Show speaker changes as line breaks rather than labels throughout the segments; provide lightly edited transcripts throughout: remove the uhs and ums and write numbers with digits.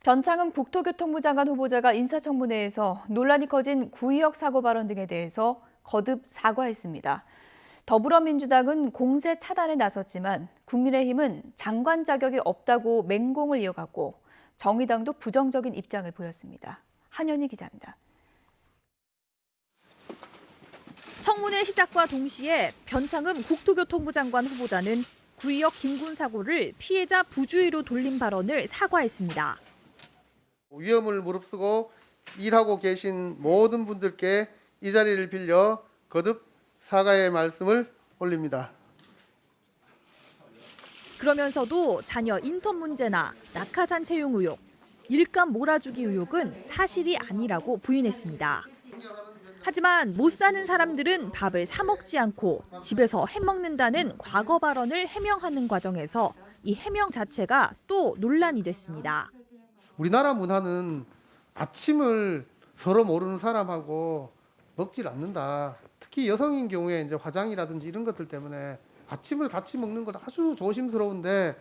변창흠 국토교통부 장관 후보자가 인사청문회에서 논란이 커진 구의역 사고 발언 등에 대해서 거듭 사과했습니다. 더불어민주당은 공세 차단에 나섰지만 국민의힘은 장관 자격이 없다고 맹공을 이어갔고 정의당도 부정적인 입장을 보였습니다. 한현희 기자입니다. 청문회 시작과 동시에 변창흠 국토교통부 장관 후보자는 구의역 김군 사고를 피해자 부주의로 돌린 발언을 사과했습니다.
위험을 무릅쓰고 일하고 계신 모든 분들께 이 자리를 빌려 거듭 사과의 말씀을 올립니다.
그러면서도 자녀 인턴 문제나 낙하산 채용 의혹, 일감 몰아주기 의혹은 사실이 아니라고 부인했습니다. 하지만 못 사는 사람들은 밥을 사 먹지 않고 집에서 해먹는다는 과거 발언을 해명하는 과정에서 이 해명 자체가 또 논란이 됐습니다.
우리나라 문화는 아침을 서로 모르는 사람하고 먹질 않는다. 특히 여성인 경우에 이제 화장이라든지 이런 것들 때문에 아침을 같이 먹는 건 아주 조심스러운데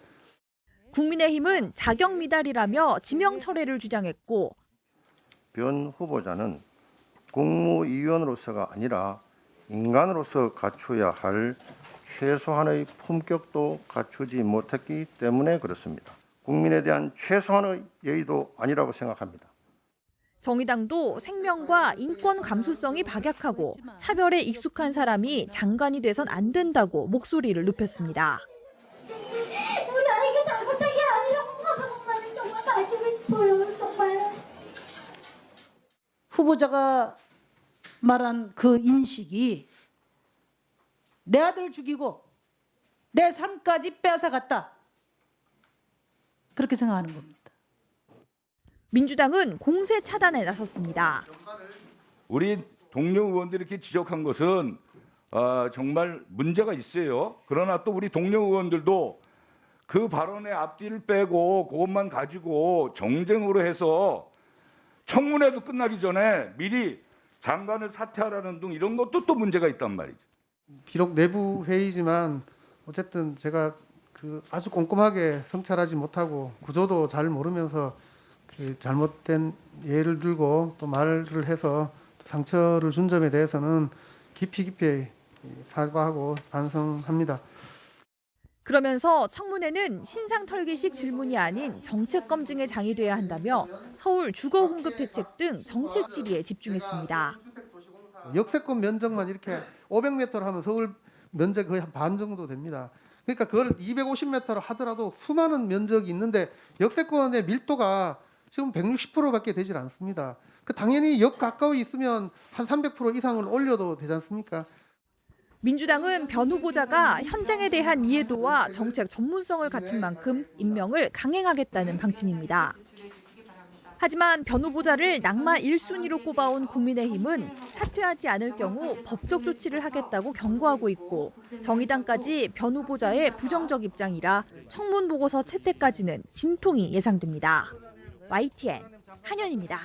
국민의힘은 자격 미달이라며 지명 철회를 주장했고
변 후보자는 국무위원으로서가 아니라 인간으로서 갖춰야 할 최소한의 품격도 갖추지 못했기 때문에 그렇습니다. 국민에 대한 최소한의 예의도 아니라고 생각합니다.
정의당도 생명과 인권 감수성이 박약하고 차별에 익숙한 사람이 장관이 돼선 안 된다고 목소리를 높였습니다.
우리 아이가 잘못한 게 아니라고 엄마는 정말 밝히고 싶어요. 정말.
후보자가 말한 그 인식이 내 아들 죽이고 내 삶까지 빼앗아갔다. 그렇게 생각하는 겁니다.
민주당은 공세 차단에 나섰습니다.
우리 동료 의원들이 이렇게 지적한 것은 정말 문제가 있어요. 그러나 또 우리 동료 의원들도 그 발언의 앞뒤를 빼고 그것만 가지고 정쟁으로 해서 청문회도 끝나기 전에 미리 장관을 사퇴하라는 등 이런 것도 또 문제가 있단 말이죠.
비록 내부 회의지만 어쨌든 제가 아주 꼼꼼하게 성찰하지 못하고 구조도 잘 모르면서 잘못된 예를 들고 또 말을 해서 상처를 준 점에 대해서는 깊이 사과하고 반성합니다.
그러면서 청문회는 신상 털기식 질문이 아닌 정책 검증의 장이 돼야 한다며 서울 주거 공급 대책 등 정책 질의에 집중했습니다.
역세권 면적만 이렇게 500m로 하면 서울 면적 거의 한 반 정도 됩니다. 그러니까 그걸 250m로 하더라도 수많은 면적이 있는데 역세권의 밀도가 지금 160%밖에 되질 않습니다. 당연히 역 가까이 있으면 한 300% 이상을 올려도 되지 않습니까?
민주당은 변 후보자가 현장에 대한 이해도와 정책 전문성을 갖춘 만큼 임명을 강행하겠다는 방침입니다. 하지만 변 후보자를 낙마 1순위로 꼽아온 국민의힘은 사퇴하지 않을 경우 법적 조치를 하겠다고 경고하고 있고 정의당까지 변 후보자의 부정적 입장이라 청문 보고서 채택까지는 진통이 예상됩니다. YTN 한현희입니다.